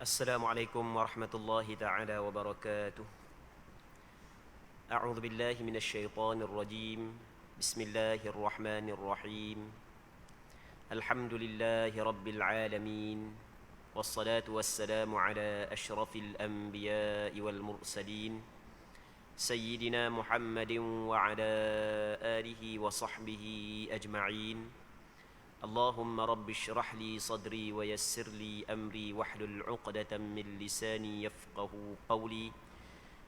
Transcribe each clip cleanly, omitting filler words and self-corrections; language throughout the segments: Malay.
Assalamualaikum warahmatullahi ta'ala wabarakatuh. A'udzu billahi minasy syaithanir rajim. Bismillahirrahmanirrahim. Alhamdulillahi rabbil alamin. Wassalatu wassalamu ala asyrafil anbiya'i wal mursalin. Sayyidina Muhammadin wa ala alihi wa sahbihi ajma'in. اللهم رب اشرح لي صدري ويسر لي أمري واحلل عقدة من لساني يفقه قولي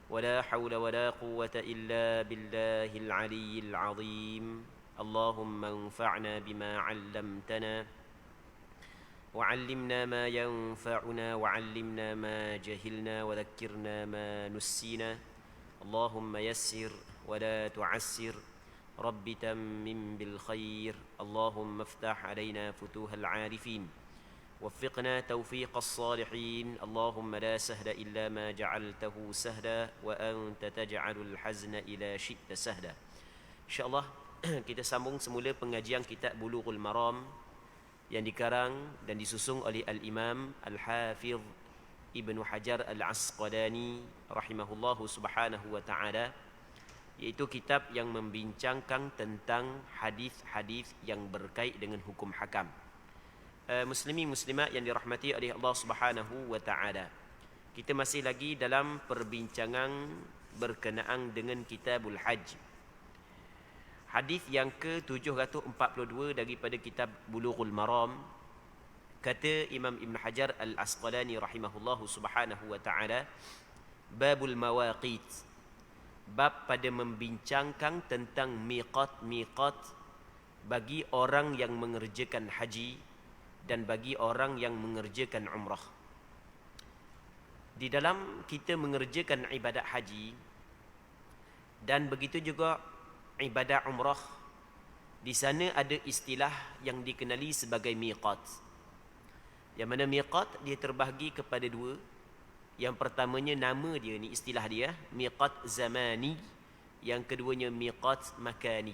ولا حول ولا قوة إلا بالله العلي العظيم اللهم انفعنا بما علمتنا وعلمنا ما ينفعنا وعلمنا ما جهلنا وذكرنا ما نسينا اللهم يسر ولا تعسر رب تمم بالخير اللهم افتح علينا فتوح العارفين وفقنا توفيق الصالحين اللهم لا سهل إلا ما جعلته سهلا وأنت تجعل الحزن إلى شئت سهلا. InsyaAllah kita sambung semula pengajian kitab Bulughul Maram yang dikarang dan disusun oleh Al-Imam Al-Hafidh Ibnu Hajar Al-Asqalani rahimahullahu subhanahu wa ta'ala, iaitu kitab yang membincangkan tentang hadis-hadis yang berkait dengan hukum hakam. Muslimin muslimat yang dirahmati oleh Allah Subhanahu wa taala. Kita masih lagi dalam perbincangan berkenaan dengan Kitabul Hajj. Hadis yang ke-742 daripada kitab Bulughul Maram, kata Imam Ibn Hajar Al-Asqalani rahimahullahu subhanahu wa taala, babul mawaqit, bab pada membincangkan tentang miqat-miqat bagi orang yang mengerjakan haji dan bagi orang yang mengerjakan umrah. Di dalam kita mengerjakan ibadat haji dan begitu juga ibadat umrah, di sana ada istilah yang dikenali sebagai miqat. Yang mana miqat dia terbahagi kepada dua. Yang pertamanya nama dia ni, istilah dia miqat zamani, yang keduanya miqat makani.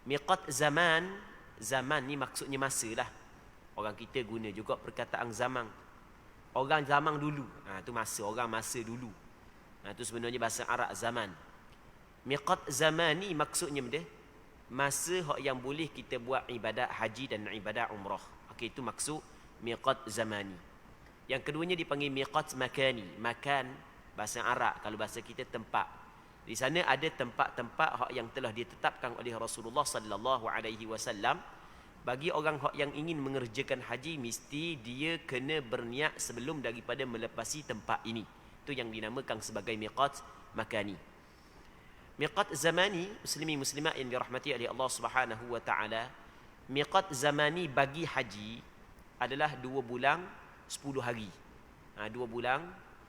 Miqat zaman ni maksudnya masa lah. Orang kita guna juga perkataan zaman. Orang zaman dulu, tu masa, orang masa dulu. Tu sebenarnya bahasa Arab zaman. Miqat zamani maksudnya benda masa yang boleh kita buat ibadat haji dan ibadat umrah. Okey, itu maksud miqat zamani. Yang keduanya dipanggil miqat makani. Makan bahasa Arab, kalau bahasa kita tempat. Di sana ada tempat-tempat yang telah ditetapkan oleh Rasulullah sallallahu alaihi wasallam. Bagi orang yang ingin mengerjakan haji, mesti dia kena berniat sebelum daripada melepasi tempat ini. Itu yang dinamakan sebagai miqat makani. Miqat zamani, muslimin muslimat yang dirahmati oleh Allah Subhanahu wa taala, miqat zamani bagi haji adalah 2 bulan 10 hari. 2 bulan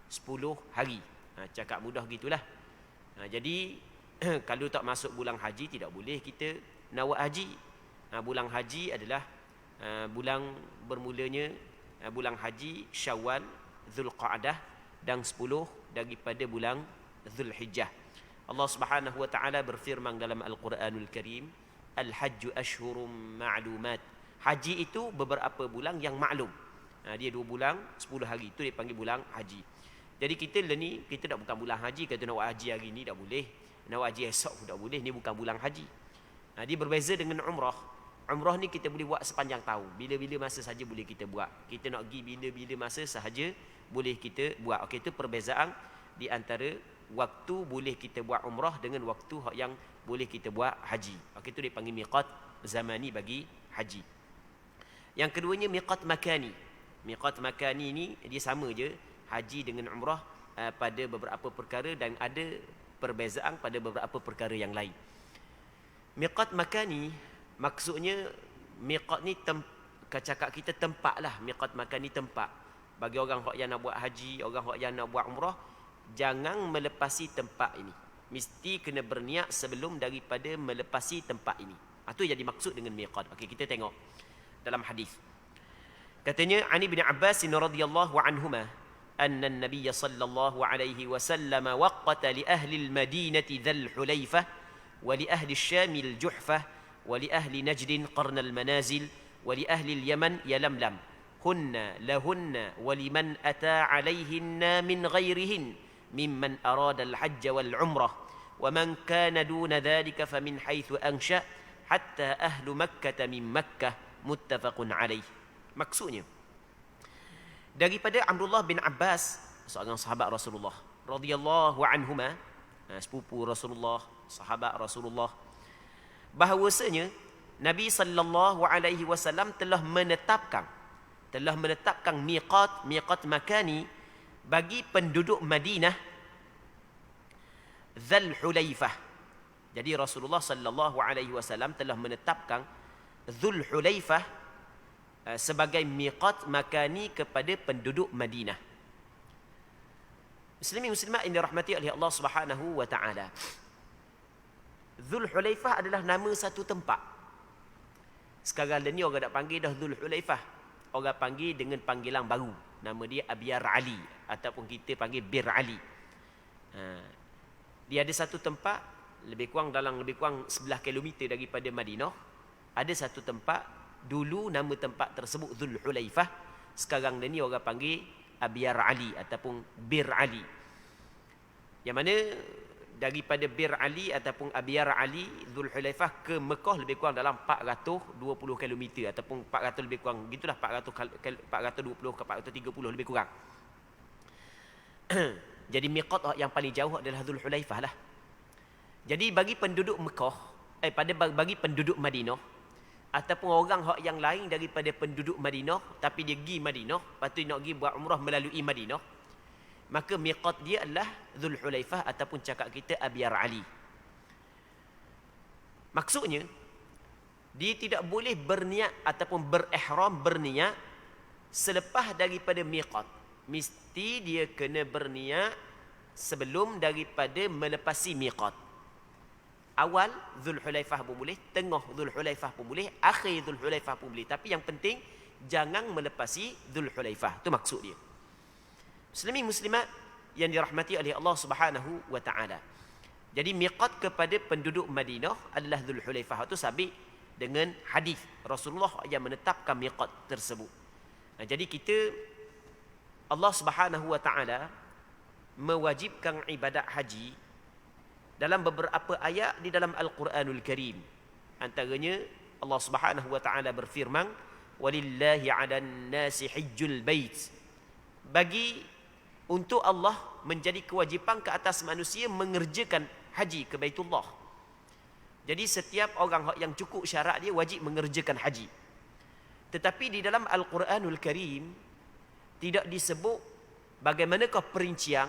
10 hari. Cakap mudah gitulah. Jadi kalau tak masuk bulan haji, tidak boleh kita nak buat haji. Bulan haji adalah bulan bermulanya bulan haji Syawal, Zulqa'dah dan 10 daripada bulan Zulhijjah. Allah Subhanahu wa taala berfirman dalam Al-Quranul Karim, Al-Hajju ashhurum ma'lumat. Haji itu beberapa bulan yang maklum. Dia 2 bulan 10 hari, itu dipanggil bulan haji. Jadi kita ni, kita tak bukan bulan haji, kata nak buat haji hari ni tak boleh, nak buat haji esok pun tak boleh, ni bukan bulan haji. Dia berbeza dengan umrah. Umrah ni kita boleh buat sepanjang tahun, bila-bila masa saja boleh kita buat. Kita nak pergi bila-bila masa sahaja boleh kita buat. Okey, itu perbezaan di antara waktu boleh kita buat umrah dengan waktu yang boleh kita buat haji. Okey, itu dipanggil miqat zamani bagi haji. Yang keduanya miqat makani. Miqat makani ni dia sama je haji dengan umrah pada beberapa perkara dan ada perbezaan pada beberapa perkara yang lain. Miqat makani maksudnya, miqat ni cakap kita tempat lah. Miqat makani tempat. Bagi orang yang nak buat haji, orang yang nak buat umrah, jangan melepasi tempat ini. Mesti kena berniat sebelum daripada melepasi tempat ini. Itu yang dimaksud dengan miqat. Okey, kita tengok dalam hadis. Katanya, Ani bin Abbas radhiyallahu anhuma, anna an-nabiy sallallahu alaihi wasallam waqata li ahli al-Madinah Dhul Hulaifah wa li ahli Syam al-Juhfah wa li ahli Najd qarn al-manazil wa li ahli al-Yaman Yalamlam hunna lahunna waliman ata alaihinna min ghairihin mimman arada al-hajj wal umrah wa man kana duna dhalika famin haitsu ansha hatta ahlu Makkah min Makkah muttafaqun alaih. Maksudnya daripada Abdullah bin Abbas, seorang sahabat Rasulullah radhiyallahu anhuma, sepupu Rasulullah, sahabat Rasulullah, bahawasanya Nabi sallallahu alaihi wasallam telah menetapkan miqat makani bagi penduduk Madinah Dzul Hulaifah. Jadi Rasulullah sallallahu alaihi wasallam telah menetapkan Dzul Hulaifah sebagai miqat makani kepada penduduk Madinah. Muslimin muslimat yang dirahmati oleh Allah Subhanahu wa taala. Dzul Hulaifah adalah nama satu tempat. Sekarang ni orang nak panggil dah Dzul Hulaifah. Orang panggil dengan panggilan baru. Nama dia Abyar Ali ataupun kita panggil Bir Ali. Dia ada satu tempat lebih kurang 11 km daripada Madinah. Ada satu tempat, dulu nama tempat tersebut Dzul Hulaifah. Sekarang ni orang panggil Abyar Ali ataupun Bir Ali. Yang mana daripada Bir Ali ataupun Abyar Ali, Dzul Hulaifah ke Mekah lebih kurang dalam 420 km ataupun 400 lebih kurang gitulah, 420 ke 430 lebih kurang. Jadi miqat yang paling jauh adalah Dzul Hulaifah lah. Jadi bagi penduduk Mekah, bagi penduduk Madinah ataupun orang yang lain daripada penduduk Madinah tapi dia pergi Madinah, lepas tu nak pergi buat umrah melalui Madinah, maka miqat dia adalah Dzul Hulaifah ataupun cakap kita Abyar Ali. Maksudnya dia tidak boleh berniat ataupun berihram berniat selepas daripada miqat. Mesti dia kena berniat sebelum daripada melepasi miqat. Awal Dzul Hulaifah pun boleh, tengah Dzul Hulaifah pun boleh, akhir Dzul Hulaifah pun boleh, tapi yang penting jangan melepasi Dzul Hulaifah. Itu maksud dia. Muslimin muslimat yang dirahmati oleh Allah Subhanahu wa taala. Jadi miqat kepada penduduk Madinah adalah Dzul Hulaifah. Itu sabit dengan hadis Rasulullah yang menetapkan miqat tersebut. Jadi kita, Allah Subhanahu wa taala mewajibkan ibadat haji dalam beberapa ayat di dalam Al-Quranul Karim. Antaranya Allah Subhanahu wa taala berfirman, "Walillahi 'alan nasi hajjul bait." Bagi untuk Allah menjadi kewajipan ke atas manusia mengerjakan haji ke Baitullah. Jadi setiap orang yang cukup syarat dia wajib mengerjakan haji. Tetapi di dalam Al-Quranul Karim tidak disebut bagaimanakah perincian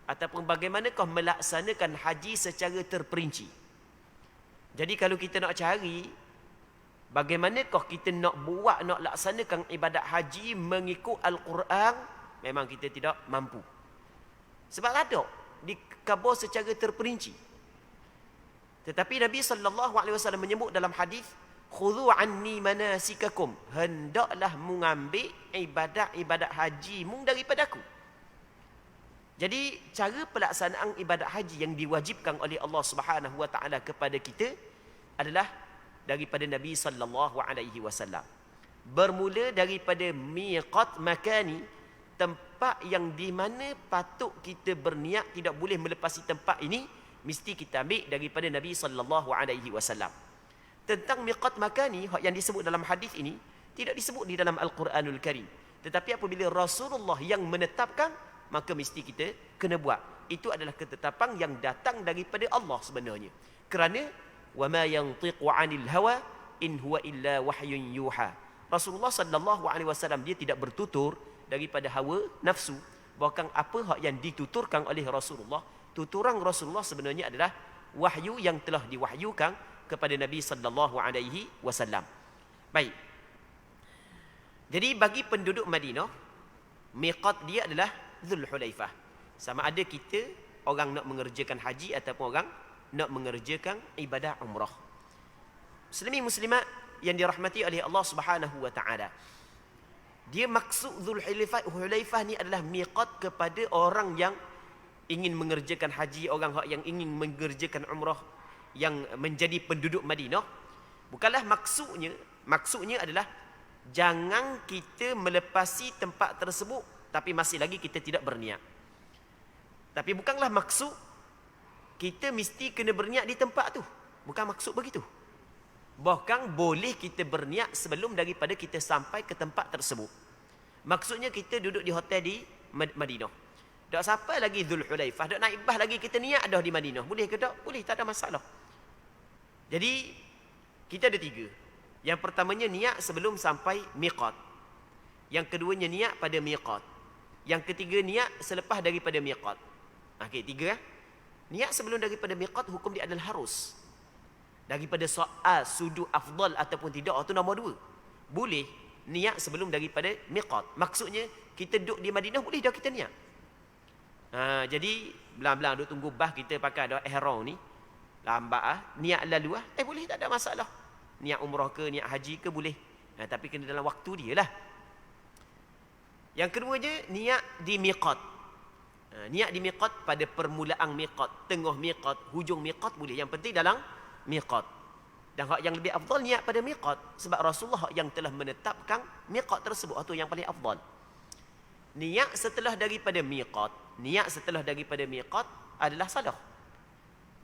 ataupun bagaimanakah melaksanakan haji secara terperinci. Jadi kalau kita nak cari bagaimanakah kita nak buat, nak laksanakan ibadat haji mengikut Al-Quran, memang kita tidak mampu. Sebab ada dikhabar secara terperinci. Tetapi Nabi SAW menyebut dalam hadis, "Khudhu anni manasikakum." Hendaklah mengambil ibadat haji mung daripada aku. Jadi cara pelaksanaan ibadat haji yang diwajibkan oleh Allah Subhanahu wa taala kepada kita adalah daripada Nabi sallallahu alaihi wasallam. Bermula daripada miqat makani, tempat yang di mana patut kita berniat, tidak boleh melepasi tempat ini, mesti kita ambil daripada Nabi sallallahu alaihi wasallam. Tentang miqat makani yang disebut dalam hadis ini tidak disebut di dalam Al-Quranul Karim. Tetapi apabila Rasulullah yang menetapkan, maka mesti kita kena buat. Itu adalah ketetapan yang datang daripada Allah sebenarnya. Kerana wa ma yantiqu 'anil hawa in huwa illa wahyun yuha. Rasulullah sallallahu alaihi wasallam dia tidak bertutur daripada hawa nafsu. Bahkan apa yang dituturkan oleh Rasulullah, tuturan Rasulullah sebenarnya adalah wahyu yang telah diwahyukan kepada Nabi sallallahu alaihi wasallam. Baik. Jadi bagi penduduk Madinah, miqat dia adalah Dzul Hulaifah. Sama ada kita orang nak mengerjakan haji ataupun orang nak mengerjakan ibadah umrah. Muslimin muslimat yang dirahmati oleh Allah Subhanahu wa taala. Dia maksud Dzul Hulaifah ni adalah miqat kepada orang yang ingin mengerjakan haji, orang yang ingin mengerjakan umrah yang menjadi penduduk Madinah. Bukanlah maksudnya adalah jangan kita melepasi tempat tersebut tapi masih lagi kita tidak berniat. Tapi bukanlah maksud kita mesti kena berniat di tempat tu. Bukan maksud begitu. Bahkan boleh kita berniat sebelum daripada kita sampai ke tempat tersebut. Maksudnya kita duduk di hotel di Madinah. Tak sampai lagi Zulhulaifah, tak naibah lagi kita niat dah di Madinah. Boleh ke tak? Boleh, tak ada masalah. Jadi kita ada 3. Yang pertamanya niat sebelum sampai miqat. Yang keduanya niat pada miqat. Yang ketiga niat selepas daripada miqat. Okey, 3 Niat sebelum daripada miqat hukum dia adalah harus. Daripada soal sudut afdal ataupun tidak, itu nombor 2. Boleh niat sebelum daripada miqat. Maksudnya kita duduk di Madinah boleh dah kita niat. Jadi belang-belang duduk tunggu bah kita pakai ada ihram ni. Lambat niat lalu boleh, tak ada masalah. Niat umrah ke, niat haji ke boleh. Tapi kena dalam waktu dia lah. Yang keduanya niat di miqat. Niat di miqat pada permulaan miqat, tengah miqat, hujung miqat boleh. Yang penting dalam miqat. Dan hak yang lebih afdal niat pada miqat, sebab Rasulullah yang telah menetapkan miqat tersebut, itu yang paling afdal. Niat setelah daripada miqat, adalah salah.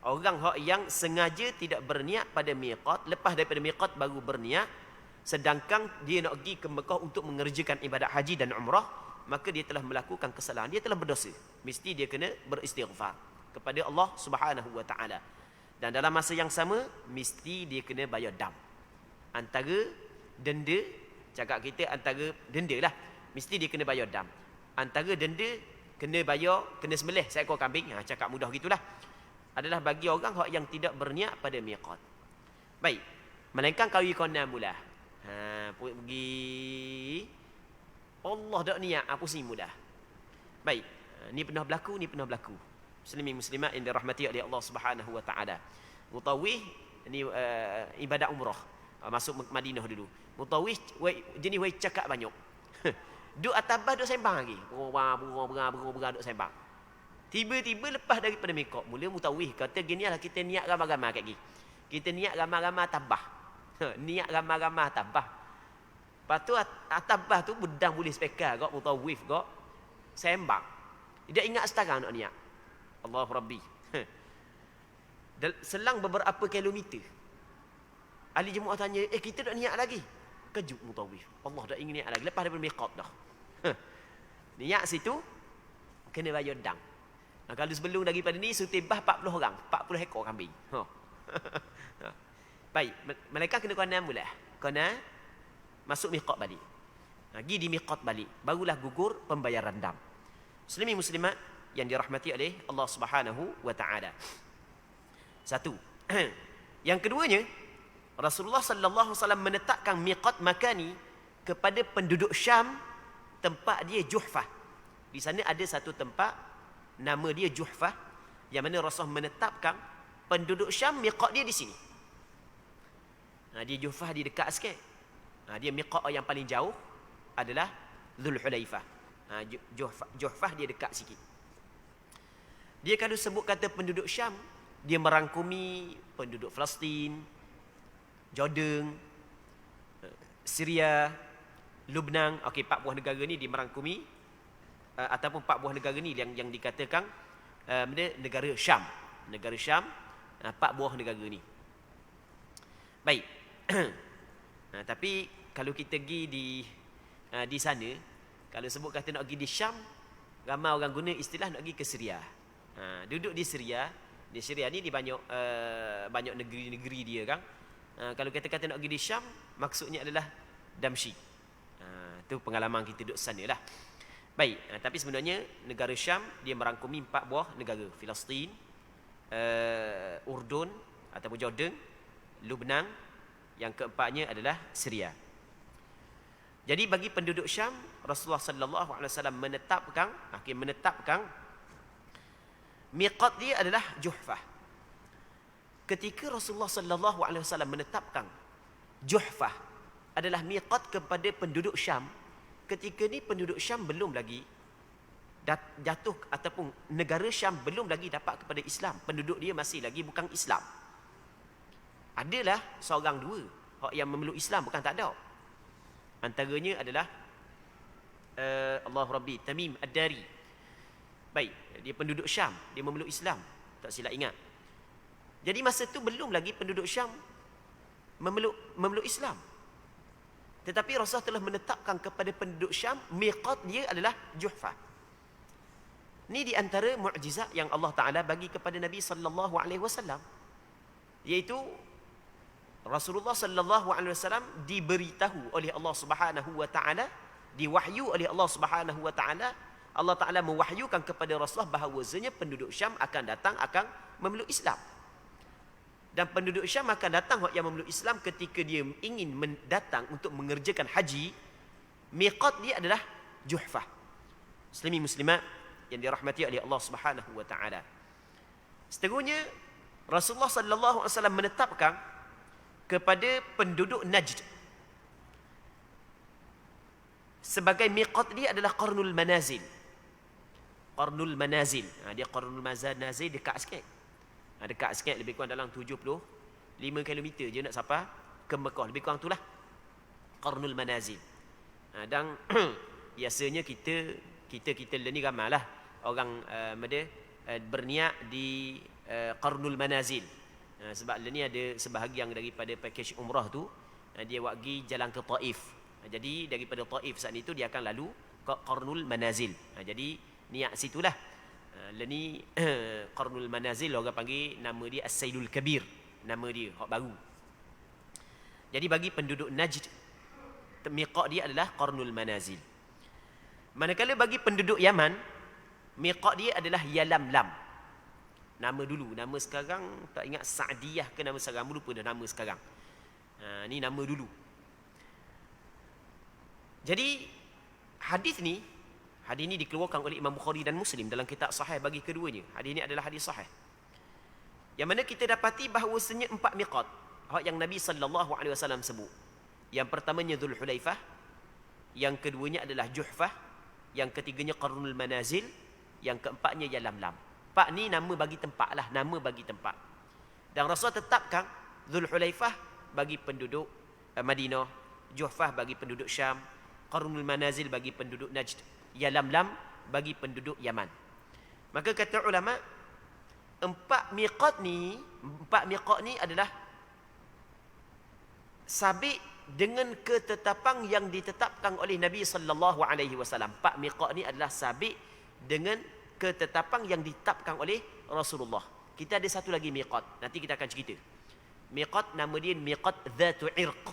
Orang hak yang sengaja tidak berniat pada miqat, lepas daripada miqat baru berniat, sedangkan dia nak pergi ke Mekah untuk mengerjakan ibadat haji dan umrah, maka dia telah melakukan kesalahan, dia telah berdosa. Mesti dia kena beristighfar kepada Allah Subhanahu wa taala. Dan dalam masa yang sama mesti dia kena bayar dam. Antara denda, cakap kita antara denda lah, mesti dia kena bayar dam. Antara denda kena bayar, kena sembelih seekor kambing, cakap mudah gitulah, adalah bagi orang yang tidak berniat pada miqat. Baik, melainkan kawi konan mula. Pergi Allah dak niat pusing mudah. Baik, ni pernah berlaku, Muslimin muslimat yang dirahmati oleh Allah Subhanahu wa taala. Mutawih ni ibadat umrah. Masuk Madinah dulu. Mutawih jenis wei cakap banyak. Duk atas bah duk sembang lagi. Berang duk sembang. Tiba-tiba lepas daripada miqat, mula mutawih kata ginilah kita niat ramai-ramai kat gini. Kita niat ramai-ramai tabah. Niat ramai-ramai tabah. Lepas tu atabah tu bedang boleh spekar kok mutawif kok sembang. Dia ingat sekarang nak niat. Allahu Rabbi. Selang beberapa kilometer, ahli jemaah tanya, kita nak niat lagi? Kejut mutawif. Allah dah ingin niat lagi. Lepas daripada miqat dah. Niat situ, kena bayar dang. Kalau sebelum daripada ni, sutibah 40 orang. 40 ekor kambing. Baik, mereka kena konan mula. Konan, masuk miqat balik. Pergi di miqat balik. Barulah gugur pembayaran dam. Muslimin muslimat yang dirahmati oleh Allah Subhanahu wa taala. Satu. Yang keduanya, Rasulullah sallallahu alaihi wasallam menetapkan miqat makani kepada penduduk Syam, tempat dia Juhfah. Di sana ada satu tempat nama dia Juhfah, yang mana Rasulullah menetapkan penduduk Syam miqat dia di sini. Dia Juhfah di dekat sikit. Dia miqat yang paling jauh adalah Zulhulaifah. Juhfah dia dekat sikit. Dia kalau sebut kata penduduk Syam, dia merangkumi penduduk Palestin, Jordan, Syria, Lebanon. Okey, 4 buah negara ni dia merangkumi, ataupun 4 buah negara ni yang dikatakan negara Syam. Negara Syam, 4 buah negara ni. Baik. Tapi kalau kita pergi di sana, kalau sebut kata nak pergi di Syam, ramai orang guna istilah nak pergi ke Syria. Duduk di Syria. Di Syria ni di banyak negeri-negeri dia kan. Kalau kata-kata nak pergi di Syam, maksudnya adalah Damsyik. Itu pengalaman kita duduk sana lah. Baik, tapi sebenarnya negara Syam dia merangkumi 4 buah negara. Palestin, Urdun ataupun Jordan, Lebanon, yang keempatnya adalah Syria. Jadi bagi penduduk Syam, Rasulullah sallallahu alaihi wasallam menetapkan miqat dia adalah Juhfah. Ketika Rasulullah sallallahu alaihi wasallam menetapkan Juhfah adalah miqat kepada penduduk Syam, ketika ni penduduk Syam belum lagi jatuh, ataupun negara Syam belum lagi dapat kepada Islam. Penduduk dia masih lagi bukan Islam. Adalah seorang dua yang memeluk Islam, bukan tak ada. Antaranya adalah Allah Rabbi Tamim Ad-Dari. Baik, dia penduduk Syam, dia memeluk Islam, tak silap ingat. Jadi masa tu belum lagi penduduk Syam memeluk Islam. Tetapi Rasulullah telah menetapkan kepada penduduk Syam miqat dia adalah Juhfah. Ini di antara mukjizat yang Allah Taala bagi kepada Nabi sallallahu alaihi wasallam, iaitu Rasulullah sallallahu alaihi wasallam diberitahu oleh Allah Subhanahu wa taala, diwahyu oleh Allah Subhanahu wa taala. Allah Taala mewahyukan kepada Rasulullah bahawasanya penduduk Syam akan datang akan memeluk Islam. Dan penduduk Syam akan datang yang memeluk Islam ketika dia ingin datang untuk mengerjakan haji. Miqat dia adalah Juhfah. Muslimin muslimat yang dirahmati oleh Allah Subhanahu wa taala. Seterusnya Rasulullah sallallahu alaihi wasallam menetapkan kepada penduduk Najd sebagai miqat dia adalah Qarnul Manazil. Qarnul Manazil. Dia Qarnul Manazil dekat sikit. Dekat sikit, lebih kurang dalam 75 km je nak sampai ke Mekah. Lebih kurang itulah Qarnul Manazil. Dan biasanya kita ni ramailah orang berniat di Qarnul Manazil. Sebab ni ada sebahagian daripada package umrah tu dia buat pergi jalan ke Taif. Jadi daripada Taif saat itu dia akan lalu ke Qarnul Manazil. Jadi niat situlah. Ni Qarnul Manazil orang panggil, nama dia As-Sailul Kabir, nama dia hak baru. Jadi bagi penduduk Najd miqat dia adalah Qarnul Manazil. Manakala bagi penduduk Yaman miqat dia adalah Yalamlam. Nama dulu, nama sekarang tak ingat Sa'diyah ke nama sekarang, lupa dah nama sekarang. Ni nama dulu. Jadi hadis ni dikeluarkan oleh Imam Bukhari dan Muslim dalam kitab sahih bagi keduanya. Hadis ni adalah hadis sahih. Yang mana kita dapati bahawasanya 4 miqat yang Nabi sallallahu alaihi wasallam sebut. Yang pertamanya Dzulhulaifah, yang keduanya adalah Juhfah, yang ketiganya Qarnul Manazil, yang keempatnya Yalamlam. 4 ni nama bagi tempat lah, nama bagi tempat. Dan Rasulullah tetapkan Dzulhulaifah bagi penduduk Madinah, Juhfah bagi penduduk Syam, Qarnul Manazil bagi penduduk Najd, Yalamlam bagi penduduk Yaman. Maka kata ulama, 4 miqat ni adalah sabit dengan ketetapan yang ditetapkan oleh Nabi sallallahu alaihi wasallam. 4 miqat ni adalah sabit dengan ketetapan yang ditetapkan oleh Rasulullah. Kita ada satu lagi miqat, nanti kita akan cerita. Miqat nama dia miqat Dzatu Irq.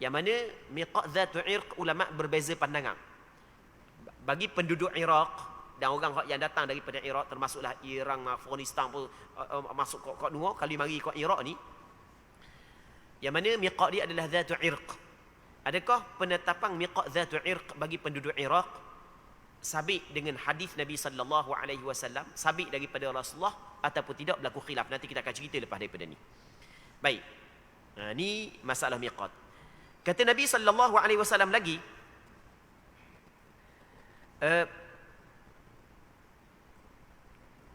Yang mana miqat Dzatu Irq ulama berbeza pandangan. Bagi penduduk Iraq dan orang yang datang daripada Iraq, termasuklah Iran, Afghanistan pun masuk kat dua kali mari kat Iraq ni, yang mana miqat dia adalah Dzatu Irq. Adakah penetapan miqat Dzatu Irq bagi penduduk Iraq sabit dengan hadis Nabi sallallahu alaihi wasallam, sabit daripada Rasulullah ataupun tidak, berlaku khilaf. Nanti kita akan cerita lepas daripada ni. Baik. Ni masalah miqat. Kata Nabi sallallahu alaihi wasallam lagi,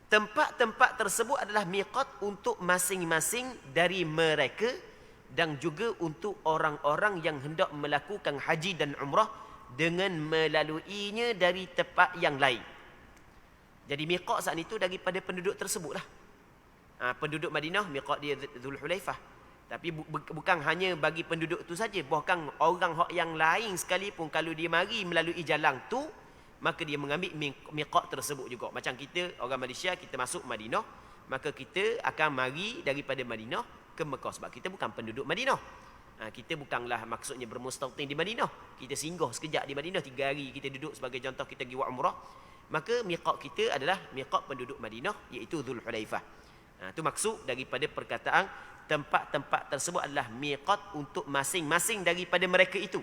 tempat-tempat tersebut adalah miqat untuk masing-masing dari mereka dan juga untuk orang-orang yang hendak melakukan haji dan umrah dengan melaluinya dari tempat yang lain. Jadi miqat saat itu daripada penduduk tersebutlah. Penduduk Madinah miqat dia Dzulhulaifah. Tapi bukan hanya bagi penduduk itu saja, bahkan orang yang lain sekalipun kalau dia mari melalui jalan tu, maka dia mengambil miqat tersebut juga. Macam kita orang Malaysia, kita masuk Madinah, maka kita akan mari daripada Madinah ke Mekah sebab kita bukan penduduk Madinah. Kita bukanlah maksudnya bermustautin di Madinah. Kita singgah sekejap di Madinah, 3 hari kita duduk, sebagai contoh kita pergi buat umrah. Maka miqat kita adalah miqat penduduk Madinah, iaitu Dzulhulaifah. Itu maksud daripada perkataan tempat-tempat tersebut adalah miqat untuk masing-masing daripada mereka itu,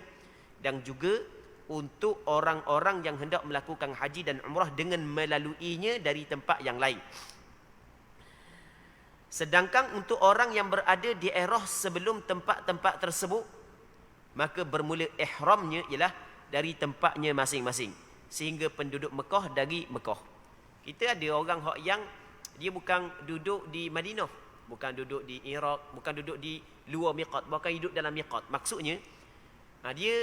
dan juga untuk orang-orang yang hendak melakukan haji dan umrah dengan melaluinya dari tempat yang lain. Sedangkan untuk orang yang berada di daerah sebelum tempat-tempat tersebut, maka bermula ihramnya ialah dari tempatnya masing-masing. Sehingga penduduk Mekah dari Mekah. Kita ada orang yang dia bukan duduk di Madinah, bukan duduk di Iraq, bukan duduk di luar miqat, bukan hidup dalam miqat. Maksudnya dia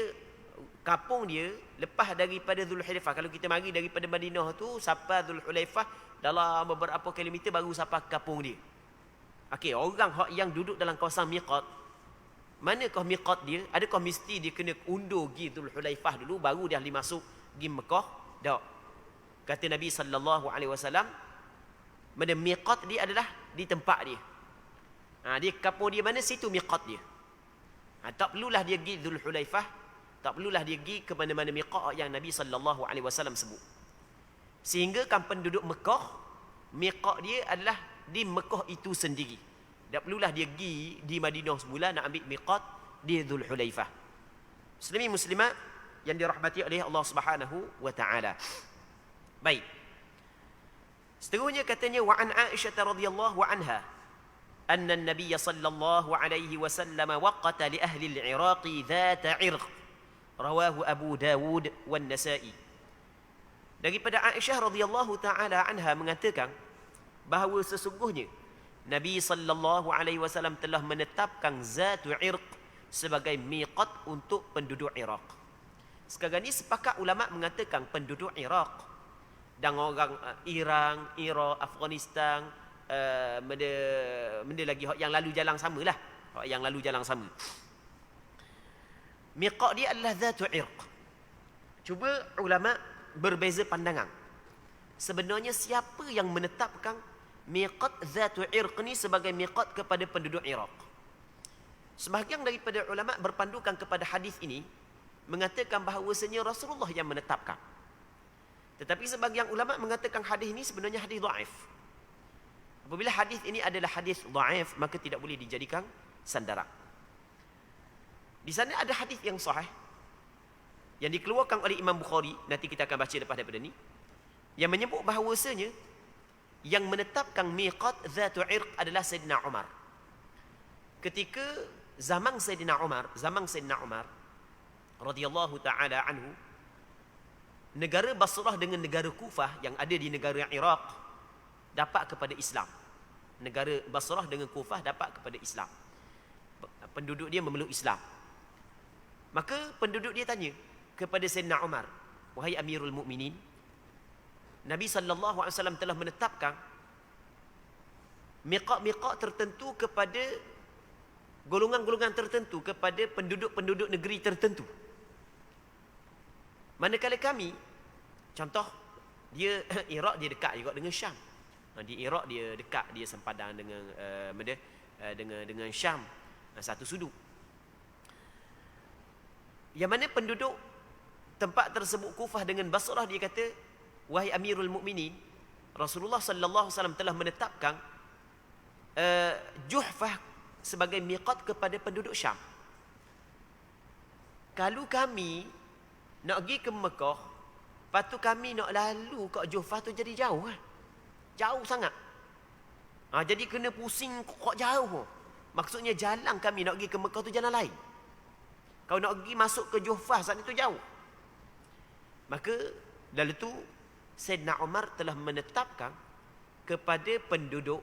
kapung dia lepas daripada Zulhulaifah. Kalau kita mari daripada Madinah tu sampai Zulhulaifah dalam beberapa kilometer baru sampai kapung dia. Okey, orang yang duduk dalam kawasan miqat, manakah miqat dia? Adakah mesti dia kena undur pergi Zulhulaifah dulu baru dia boleh masuk pergi Mekah? Tak. Kata Nabi sallallahu alaihi wasallam, mana miqat dia adalah di tempat dia. Dia kapung dia mana, situ miqat dia. Tak perlulah dia pergi Zulhulaifah, tak perlulah dia pergi ke mana-mana miqat yang Nabi sallallahu alaihi wasallam sebut. Sehingga kan penduduk Mekah, miqat dia adalah di Mekah itu sendiri. Tak perlulah dia pergi di Madinah semula nak ambil miqat di Zulhulaifah. Muslimin muslimat yang dirahmati oleh Allah Subhanahu wa taala. Baik. Seterusnya katanya wa an Aisyah radhiyallahu anha anna an-nabiy sallallahu alaihi wasallam waqata li ahli al-Iraq dhat 'irq. Rawahu Abu Dawud wan Nasa'i. Daripada Aisyah radhiyallahu taala anha mengatakan bahawa sesungguhnya Nabi sallallahu alaihi wasallam telah menetapkan Zatu 'Irq sebagai miqat untuk penduduk Iraq. Sekarang ni sepakat ulama mengatakan penduduk Iraq dan orang Iran, Iraq, Afghanistan, benda lagi yang lalu jalan samalah, yang lalu jalan sama. Miqat dia adalah Zatu 'Irq. Cuba ulama berbeza pandangan. Sebenarnya siapa yang menetapkan miqat Zatu 'Irq ni sebagai miqat kepada penduduk Iraq? Sebahagian daripada ulama berpandukan kepada hadis ini mengatakan bahawasanya Rasulullah yang menetapkan. Tetapi sebahagian ulama mengatakan hadis ini sebenarnya hadis dhaif. Apabila hadis ini adalah hadis dhaif, maka tidak boleh dijadikan sandaran. Di sana ada hadis yang sahih yang dikeluarkan oleh Imam Bukhari, nanti kita akan baca lepas daripada ni, yang menyebut bahawasanya yang menetapkan miqat Zatu 'Irq adalah Sayyidina Umar. Ketika zaman Sayyidina Umar radhiyallahu taala anhu, negara Basrah dengan negara Kufah yang ada di negara Iraq dapat kepada Islam. Negara Basrah dengan Kufah dapat kepada Islam. Penduduk dia memeluk Islam. Maka penduduk dia tanya kepada Sayyidina Umar, wahai Amirul Mukminin, Nabi sallallahu alaihi wasallam telah menetapkan miqat-miqat tertentu kepada golongan-golongan tertentu, kepada penduduk-penduduk negeri tertentu. Manakala kami, contoh, dia Iraq dia dekat juga dengan Syam. Di Iraq dia dekat, dia sempadan dengan dengan Syam, satu sudut. Yang mana penduduk tempat tersebut Kufah dengan Basrah, dia kata, wahai Amirul Mukminin, Rasulullah sallallahu alaihi wasallam telah menetapkan Juhfah sebagai miqat kepada penduduk Syam. Kalau kami nak pergi ke Mekah, lepas tu kami nak lalu kat Juhfah tu jadi jauh kan? Jauh sangat. Jadi kena pusing kok jauh. Maksudnya jalan kami nak pergi ke Mekah tu jalan lain. Kalau nak pergi masuk ke Juhfah saat itu jauh. Maka lalu tu Sayyidina Umar telah menetapkan kepada penduduk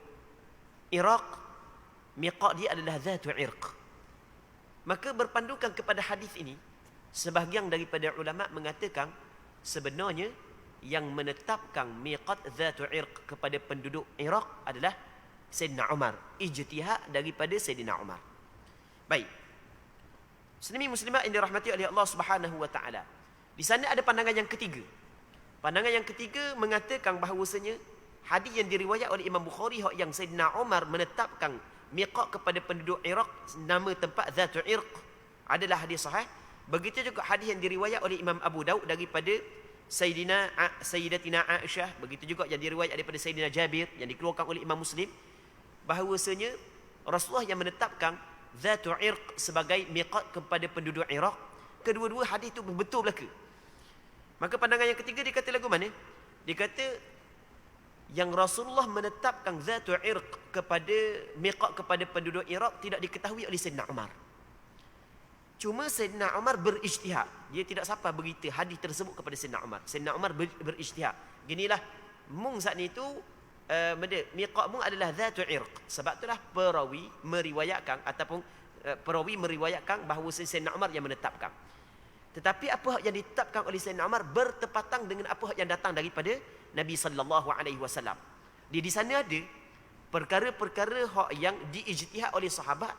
Iraq miqat dia adalah Zatu 'Irq. Maka berpandukan kepada hadis ini, sebahagian daripada ulama mengatakan sebenarnya yang menetapkan miqat Zatu 'Irq kepada penduduk Iraq adalah Sayyidina Umar. Ijtihad daripada Sayyidina Umar. Baik. Muslimin muslimat yang dirahmati oleh Allah Subhanahu wa taala. Di sana ada pandangan yang ketiga. Pandangan yang ketiga mengatakan bahawasanya hadis yang diriwayat oleh Imam Bukhari yang Sayyidina Umar menetapkan miqat kepada penduduk Iraq, nama tempat Zatu 'Irq, adalah hadis sahih. Begitu juga hadis yang diriwayat oleh Imam Abu Daud daripada Sayyidatina Aisyah, begitu juga yang diriwayat daripada Sayyidina Jabir yang dikeluarkan oleh Imam Muslim, bahawasanya Rasulullah yang menetapkan Zatu 'Irq sebagai miqat kepada penduduk Iraq. Kedua-dua hadis itu betul belaka. Maka pandangan yang ketiga dia kata lagu mana? Dia kata yang Rasulullah menetapkan Zatu 'Irq kepada miqat kepada penduduk Iraq tidak diketahui oleh Sayyidina Umar. Cuma Sayyidina Umar berijtihad. Dia tidak sampai berita hadis tersebut kepada Sayyidina Umar. Sayyidina Umar berijtihad. Ginilah, mung saat itu miqat mung adalah Zatu 'Irq. Sebab itulah perawi meriwayatkan ataupun perawi meriwayatkan bahawa Sayyidina Umar yang menetapkan. Tetapi apa yang ditetapkan oleh Sayyidina Umar bertepatan dengan apa yang datang daripada Nabi sallallahu alaihi wasallam. Di sana ada perkara-perkara hak yang diijtihad oleh sahabat.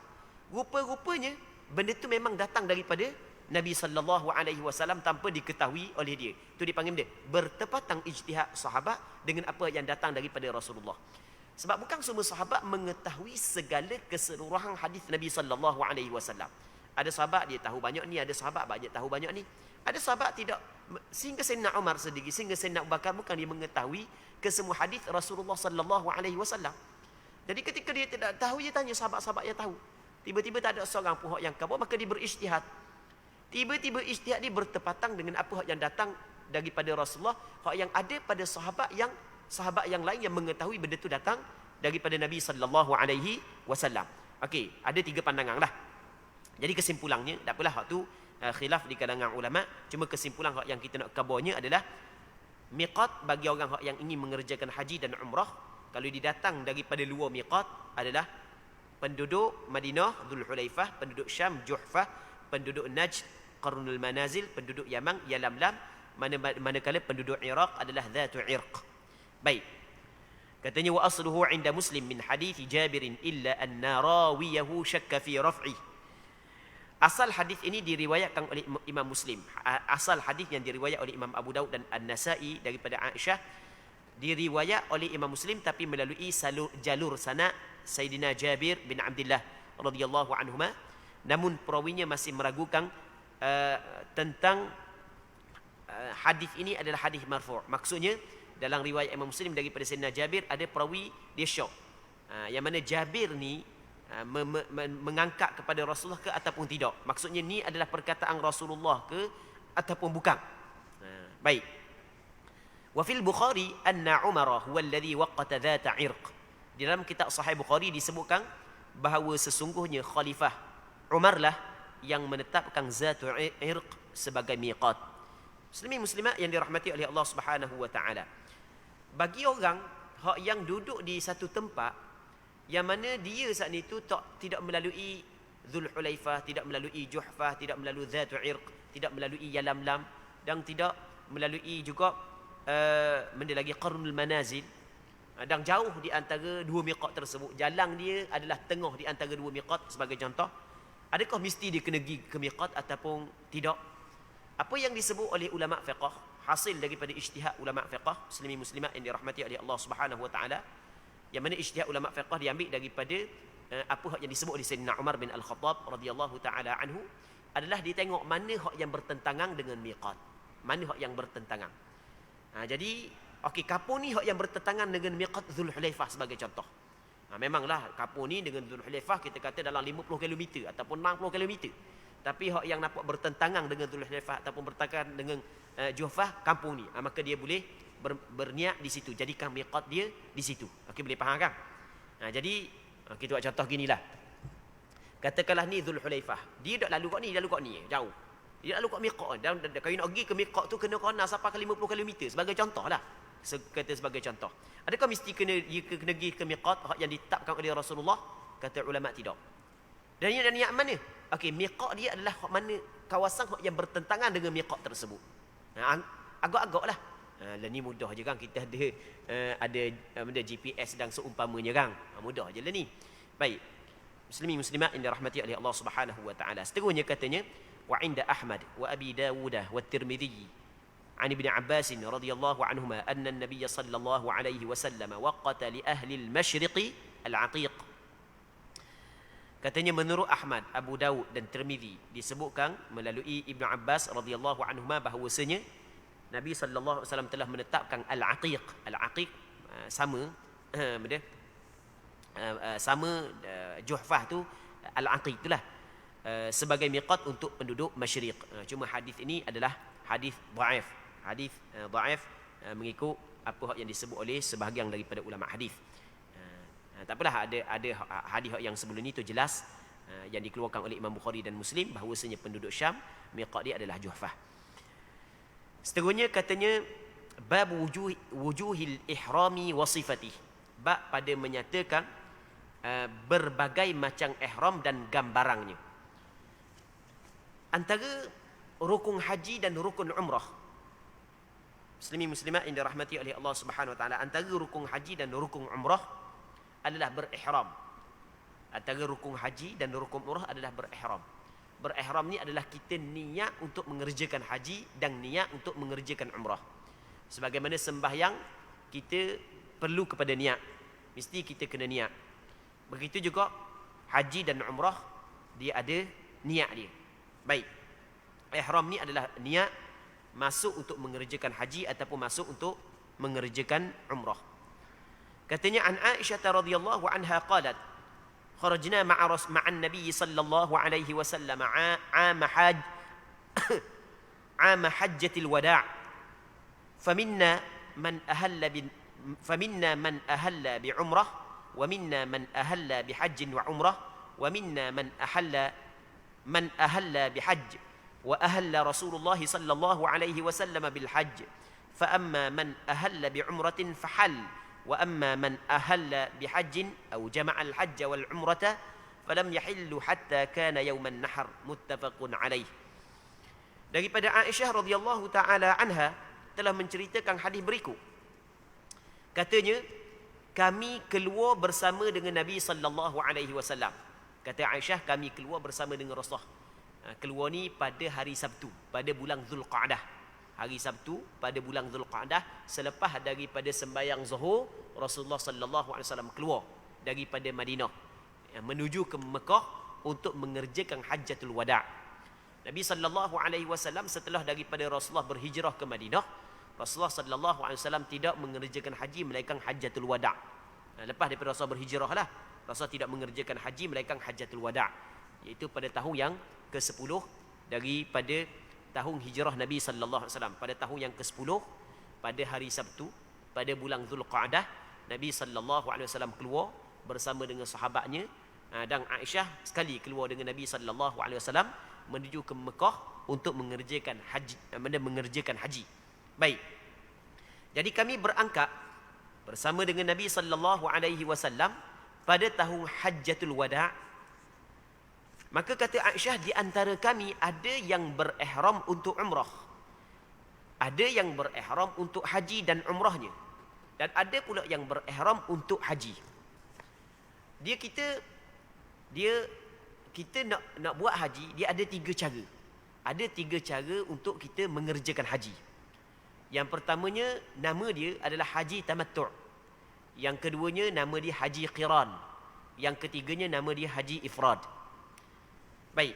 Rupa-rupanya benda tu memang datang daripada Nabi sallallahu alaihi wasallam tanpa diketahui oleh dia. Itu dipanggil dia bertepatan ijtihad sahabat dengan apa yang datang daripada Rasulullah. Sebab bukan semua sahabat mengetahui segala keseluruhan hadis Nabi sallallahu alaihi wasallam. Ada sahabat dia tahu banyak ni, ada sahabat banyak tahu banyak ni. Ada sahabat tidak, sehingga Sayyidina Umar sendiri, sehingga Sayyidina Abu Bakar bukan dia mengetahui kesemua hadis Rasulullah sallallahu alaihi wasallam. Jadi ketika dia tidak tahu, dia tanya sahabat-sahabat yang tahu. Tiba-tiba tak ada seorang pun yang kabur, maka dia berijtihad. Tiba-tiba ijtihad dia bertepatan dengan apa yang datang daripada Rasulullah, hak yang ada pada sahabat yang lain yang mengetahui benda itu datang daripada Nabi sallallahu alaihi wasallam. Okey, ada 3 pandangan lah. Jadi kesimpulannya, tak apalah hak tu khilaf di kalangan ulama, cuma kesimpulan hak yang kita nak kabarnya adalah miqat bagi orang hak yang ingin mengerjakan haji dan umrah, kalau didatang daripada luar miqat adalah penduduk Madinah, Dzulhulaifah, penduduk Syam, Juhfah, penduduk Najd, Qarnul Manazil, penduduk Yaman, Yalamlam, manakala penduduk Iraq adalah Dhatu Irq. Baik. Katanya wa asluhu 'inda Muslim min hadits Jabir illa anna rawiyahu syakka fi raf'i. Asal hadis ini diriwayatkan oleh Imam Muslim. Asal hadis yang diriwayat oleh Imam Abu Daud dan An-Nasa'i daripada Aisyah diriwayat oleh Imam Muslim tapi melalui jalur sana Sayyidina Jabir bin Abdullah radhiyallahu anhuma. Namun perawinya masih meragukan tentang hadis ini adalah hadis marfu'. Maksudnya dalam riwayat Imam Muslim daripada Sayyidina Jabir ada perawi dia syok. Yang mana Jabir ni mengangkat kepada Rasulullah ke ataupun tidak. Maksudnya ni adalah perkataan Rasulullah ke ataupun bukan. Baik. Wa fil Bukhari anna Umar huwa alladhi waqata dhata irq. Di dalam kitab Sahih Bukhari disebutkan bahawa sesungguhnya khalifah Umar lah yang menetapkan zatu irq sebagai miqat. Muslimin muslimat yang dirahmati oleh Allah Subhanahu wa taala. Bagi orang hak yang duduk di satu tempat yang mana dia saat itu tidak melalui Dzulhulaifah, tidak melalui Juhfah, tidak melalui Dhatu Irq, tidak melalui Yalamlam, dan tidak melalui juga benda lagi Qarnul Manazil, dan jauh di antara 2 miqat tersebut. Jalan dia adalah tengah di antara 2 miqat sebagai contoh. Adakah mesti dia kena pergi ke miqat ataupun tidak? Apa yang disebut oleh ulama fiqh, hasil daripada ijtihad ulama fiqh, muslimin muslimat yang dirahmati oleh Allah Subhanahu wa taala, yang mana ijtihad ulama fiqh diambil daripada apa yang disebut oleh Sayyidina Umar bin Al-Khattab radhiyallahu taala anhu, adalah dia tengok mana hak yang bertentangan dengan miqat, mana hak yang bertentangan. Jadi okey, kapur ni hak yang bertentangan dengan miqat Dzulhulaifah sebagai contoh. Memanglah kapur ni dengan Dzulhulaifah kita kata dalam 50 km ataupun 60 km. Tapi hak yang nampak bertentangan dengan Dzulhulaifah ataupun bertentangan dengan Juhfah, kampung ni, maka dia boleh berniat di situ, jadikan miqat dia di situ. Okey, boleh faham kan? Jadi kita buat contoh ginilah. Katakanlah ni Dzulhulaifah, dia dak lalu kat ni, jauh. Dia dak lalu kat miqat, dan kalau nak pergi ke miqat tu kena sampai ke 50 km sebagai contohlah. Kata sebagai contoh. Adakah mesti kena pergi ke miqat hak yang ditetapkan oleh Rasulullah? Kata ulama tidak. Dan dia niat mana? Okey, miqat dia adalah hak mana, kawasan hak yang bertentangan dengan miqat tersebut. Agak-agaklah. Lah ni mudah je kan, kita ada benda GPS dan seumpamanya kan. Mudah je lah ni. Baik. Muslimin muslimat yang dirahmati oleh Allah Subhanahu wa taala. Seterusnya katanya wa inda Ahmad wa Abi Dawud wa Tirmidzi an Ibn Abbas radhiyallahu anhuma anna an-nabiy sallallahu alaihi wasallam waqata li ahli al-masyriq al-aqiq. Katanya menurut Ahmad, Abu Daud dan Tirmidzi disebutkan melalui Ibn Abbas radhiyallahu anhuma bahawasanya Nabi sallallahu alaihi wasallam telah menetapkan al-aqiq. Al-aqiq sama benda sama Juhfah tu, al-aqiq itulah sebagai miqat untuk penduduk masyriq. Cuma hadis ini adalah hadis dhaif. Hadis dhaif mengikut apa yang disebut oleh sebahagian daripada ulama hadis. Tak apalah, ada hadis yang sebelum ini tu jelas yang dikeluarkan oleh Imam Bukhari dan Muslim bahawasanya penduduk Syam miqat dia adalah Juhfah. Seterusnya katanya bab wujuhil ihrami wa sifatih. Bab pada menyatakan berbagai macam ihram dan gambarannya. Antara rukun haji dan rukun umrah. Muslimin muslimat yang dirahmati oleh Allah Subhanahu wa taala, antara rukun haji dan rukun umrah adalah berihram. Antara rukun haji dan rukun umrah adalah berihram. Berihram ni adalah kita niat untuk mengerjakan haji dan niat untuk mengerjakan umrah. Sebagaimana sembahyang kita perlu kepada niat. Mesti kita kena niat. Begitu juga haji dan umrah, dia ada niat dia. Baik. Ihram ni adalah niat masuk untuk mengerjakan haji ataupun masuk untuk mengerjakan umrah. Katanya an Aisyah radhiyallahu anha qalat kharajna ma'an Nabi sallallahu alaihi wasallam 'am hajjatil wada' faminna man ahalla bi umrah wa minna man ahalla bi hajjin wa umrah wa minna man ahalla bi hajj wa ahalla Rasulullah sallallahu alaihi wasallam bil hajj fa amma man ahalla bi umratin fahal wa amma man ahalla bi hajjin aw jama'a al hajj wal umrata falam yahillu hatta kana yawm an-nahr muttafaqun alaih. Daripada Aisyah radhiyallahu taala anha telah menceritakan hadis berikut. Katanya, kami keluar bersama dengan Nabi sallallahu alaihi wasallam. Kata Aisyah, kami keluar bersama dengan Rasulullah. Keluar ni pada hari Sabtu, pada bulan Zulqa'dah. Hari Sabtu pada bulan Zulqa'dah, selepas daripada sembahyang Zuhur, Rasulullah sallallahu alaihi wasallam keluar daripada Madinah menuju ke Mekah untuk mengerjakan Hajjatul Wada'. Nabi sallallahu alaihi wasallam setelah daripada Rasulullah berhijrah ke Madinah, Rasulullah sallallahu alaihi wasallam tidak mengerjakan haji melainkan Hajjatul Wada'. Lepas daripada Rasulullah berhijrah lah, Rasulullah tidak mengerjakan haji melainkan Hajjatul Wada', iaitu pada tahun yang ke-10 daripada tahun hijrah Nabi sallallahu alaihi wasallam. Pada tahun yang ke-10 pada hari Sabtu pada bulan Zulqa'dah, Nabi sallallahu alaihi wasallam keluar bersama dengan sahabatnya dan Aisyah sekali keluar dengan Nabi sallallahu alaihi wasallam menuju ke Mekah untuk mengerjakan haji. Baik. Jadi kami berangkat bersama dengan Nabi sallallahu alaihi wasallam pada tahun Hajjatul Wada'. Maka kata Aisyah, di antara kami ada yang berihram untuk umrah, ada yang berihram untuk haji dan umrahnya, dan ada pula yang berihram untuk haji. Kita nak buat haji, dia ada 3 cara. Ada 3 cara untuk kita mengerjakan haji. Yang pertamanya, nama dia adalah haji tamattu'. Yang keduanya, nama dia haji qiran. Yang ketiganya, nama dia haji ifrad. Baik.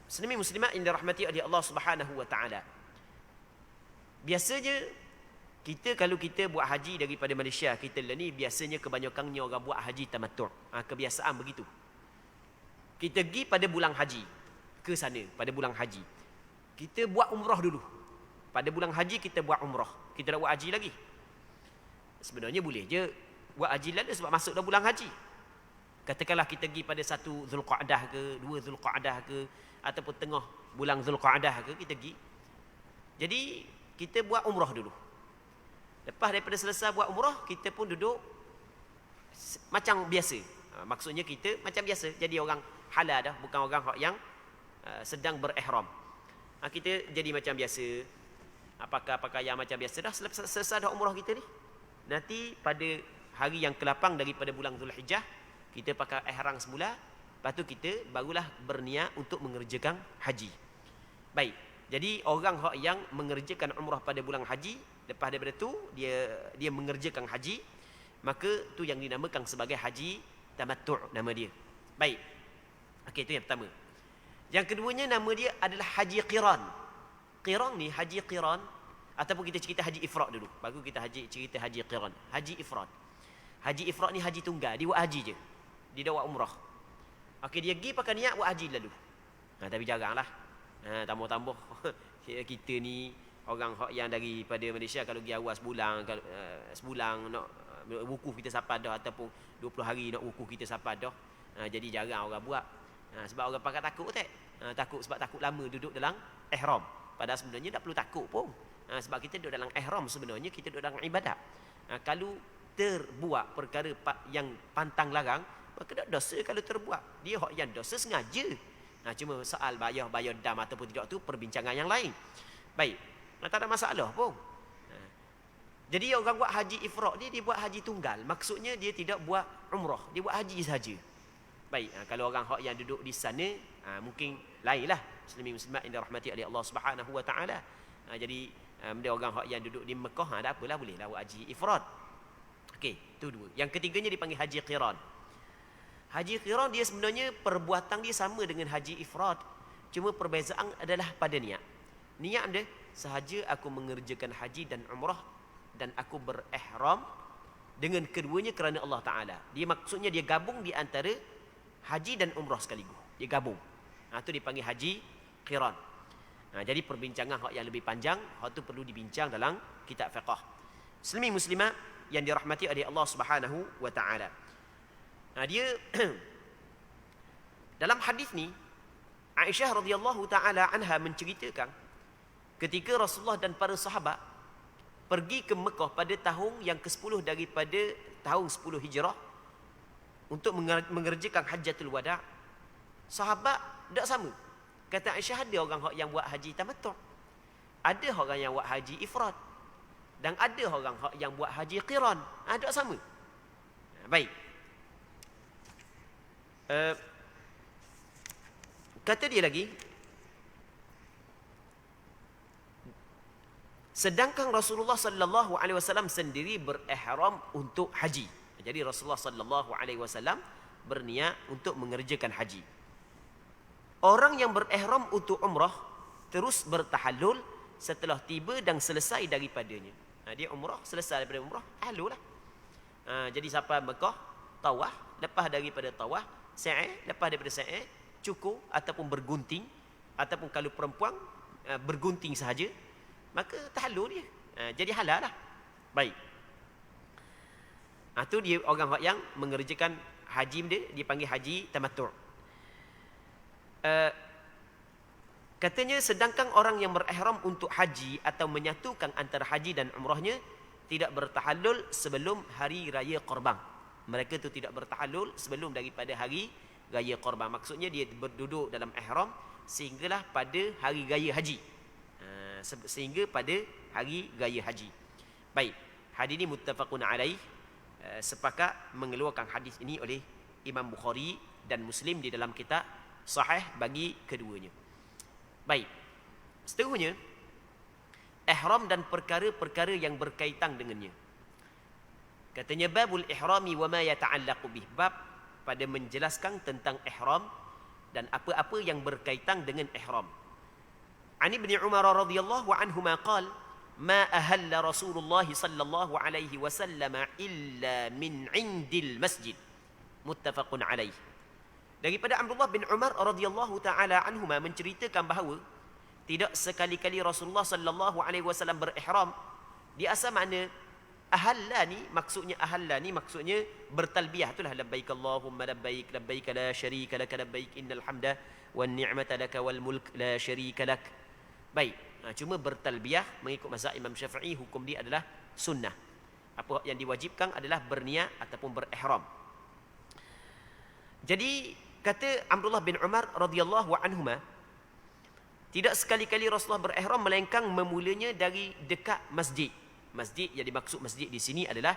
Muslimin muslimat yang dirahmati oleh Allah Subhanahu wa taala. Biasanya kalau kita buat haji daripada Malaysia, kita lah ni biasanya kebanyakannya orang buat haji tamattu'. Kebiasaan begitu. Kita pergi pada bulan haji ke sana, pada bulan haji. Kita buat umrah dulu. Pada bulan haji kita buat umrah. Kita nak buat haji lagi. Sebenarnya boleh je buat haji lalu sebab masuk dah bulan haji. Katakanlah kita pergi pada 1 Zulqa'dah ke, 2 Zulqa'dah ke, ataupun tengah bulan Zulqa'dah ke, kita pergi. Jadi, kita buat umrah dulu. Lepas daripada selesai buat umrah, kita pun duduk macam biasa. Maksudnya kita macam biasa. Jadi orang halal dah, bukan orang yang sedang berihram. Kita jadi macam biasa. Apakah yang macam biasa dah. Selesai dah umrah kita ni. Nanti pada hari yang ke-8 daripada bulan Zulhijjah, kita pakai ihram semula, lepas tu kita barulah berniat untuk mengerjakan haji. Baik. Jadi orang yang mengerjakan umrah pada bulan haji, lepas daripada tu dia mengerjakan haji, maka tu yang dinamakan sebagai haji tamattu' nama dia. Baik. Okey, itu yang pertama. Yang keduanya nama dia adalah haji qiran. Qiran ni haji qiran ataupun kita cerita haji ifrad dulu. Baru kita cerita haji qiran. Haji ifrad. Haji ifrad ni haji tunggal, dia buat haji je. Dia dah buat umrah. Okey, dia pergi pakai niat buat haji lalu. Tapi jaranglah. Tambah-tambah kita ni orang yang daripada Malaysia kalau pergi awal sebulan nak wukuf kita sampai dah ataupun 20 hari nak wukuf kita sampai dah. Jadi jarang orang buat. Sebab orang pakai takut tak? Takut sebab takut lama duduk dalam ihram. Padahal sebenarnya tak perlu takut pun. Sebab kita duduk dalam ihram sebenarnya kita duduk dalam ibadat. Kalau terbuat perkara yang pantang larang, maka tak dosa kalau terbuat. Dia yang dosa sengaja. Cuma soal bayar dam ataupun tidak tu perbincangan yang lain. Baik, tak ada masalah pun. Jadi orang buat haji ifrad dia buat haji tunggal. Maksudnya dia tidak buat umrah, dia buat haji saja. Baik, kalau orang hak yang duduk di sana mungkin lainlah. Muslimin-muslimat yang dirahmati oleh Allah Subhanahu wa taala. Jadi dia orang hak yang duduk di Mekah tak apalah, bolehlah buat haji ifrad. Okey, itu dua. Yang ketiganya dipanggil haji qiran. Haji qiran dia sebenarnya perbuatan dia sama dengan haji ifrad. Cuma perbezaan adalah pada niat. Niat dia sahaja aku mengerjakan haji dan umrah dan aku berihram dengan keduanya kerana Allah Ta'ala. Dia maksudnya dia gabung di antara haji dan umrah sekaligus. Dia gabung. Itu dipanggil haji qiran. Jadi perbincangan hak yang lebih panjang, hak tu perlu dibincang dalam kitab fiqh. Muslimin muslimat yang dirahmati oleh Allah Subhanahu wa taala. Dia dalam hadis ni Aisyah radhiyallahu taala anha menceritakan ketika Rasulullah dan para sahabat pergi ke Mekah pada tahun yang ke-10 daripada tahun 10 Hijrah untuk mengerjakan Hajjatul Wada'. Sahabat tak sama. Kata Aisyah, ada orang yang buat haji tamattu', ada orang yang buat haji ifrad, dan ada orang yang buat haji qiran. Tak sama. Baik. Kata dia lagi, sedangkan Rasulullah sallallahu alaihi wasallam sendiri berihram untuk haji. Jadi Rasulullah sallallahu alaihi wasallam berniat untuk mengerjakan haji. Orang yang berihram untuk umrah terus bertahallul setelah tiba dan selesai daripadanya. Dia umrah, selesai daripada umrah, tahallul lah. Jadi sampai Mekah, tawaf, lepas daripada tawaf, sa'i, lepas daripada sa'i, cukur ataupun bergunting, ataupun kalau perempuan bergunting sahaja, maka tahallul dia. Jadi halal lah. Baik. Itu dia orang yang mengerjakan haji dia dipanggil haji tamattu'. Katanya sedangkan orang yang berihram untuk haji atau menyatukan antara haji dan umrahnya tidak bertahallul sebelum hari raya Qurban. Mereka itu tidak bertahallul sebelum daripada hari raya Qurban. Maksudnya dia berduduk dalam ihram sehinggalah pada hari raya haji. Sehingga pada hari raya haji. Baik, hadis ini muttafaqun alaih. Sepakat mengeluarkan hadis ini oleh Imam Bukhari dan Muslim di dalam kitab sahih bagi keduanya. Baik. Seterusnya, ihram dan perkara-perkara yang berkaitan dengannya. Katanya babul ihrami wa ma yata'allaqu bih. Bab pada menjelaskan tentang ihram dan apa-apa yang berkaitan dengan ihram. An Ibn Umar radhiyallahu anhuma qala ma ahalla Rasulullah sallallahu alaihi wasallam illa min indil masjid. Muttafaqun alaih. Daripada Abdullah bin Umar radhiyallahu taala anhuma menceritakan bahawa tidak sekali-kali Rasulullah sallallahu alaihi wasallam berihram. Di asal makna ahalla ni maksudnya bertalbiyah, itulah labbaik Allahumma labbaik labbaik la syarika lak labbaik innal hamda wan ni'mata lak wal mulk la syarika lak. Baik, cuma bertalbiyah mengikut mazhab Imam Syafi'i hukum dia adalah sunnah. Apa yang diwajibkan adalah berniat ataupun berihram. Jadi kata Abdullah bin Umar radhiyallahu anhuma, tidak sekali-kali Rasulullah berihram melainkan memulanya dari dekat masjid. Masjid yang dimaksud masjid di sini adalah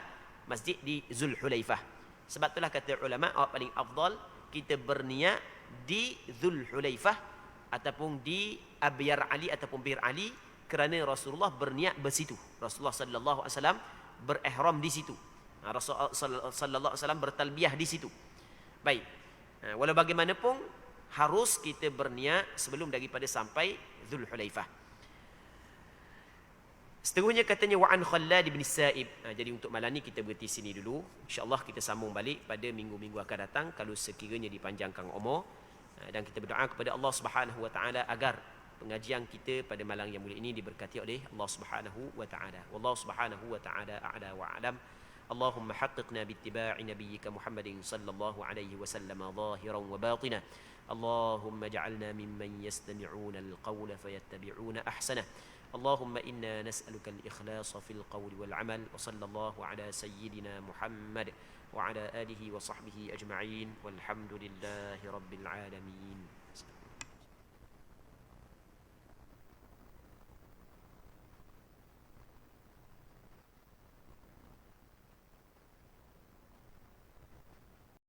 masjid di Zulhulaifah. Sebab itulah kata ulama paling afdal kita berniat di Zulhulaifah ataupun di Abyar Ali ataupun Bir Ali kerana Rasulullah berniat bersitu. Rasulullah sallallahu alaihi wasallam berihram di situ. Rasulullah sallallahu alaihi wasallam bertalbiyah di situ. Baik. Walau bagaimanapun harus kita berniat sebelum daripada sampai Zulhulaifah. Seterusnya katanya wa an Khallad bin Sa'ib. Jadi untuk malam ni kita berhenti sini dulu. Insya-Allah kita sambung balik pada minggu-minggu akan datang kalau sekiranya dipanjangkan umur. Dan kita berdoa kepada Allah Subhanahu wa taala agar pengajian kita pada malam yang mulia ini diberkati oleh Allah Subhanahu wa taala. Wallahu Subhanahu wa taala a'la wa a'lam. اللهم حققنا باتباع نبيك محمد صلى الله عليه وسلم ظاهرا وباطنا اللهم اجعلنا ممن يستمعون القول فيتبعون أحسنه اللهم إنا نسألك الإخلاص في القول والعمل وصلى الله على سيدنا محمد وعلى آله وصحبه أجمعين والحمد لله رب العالمين.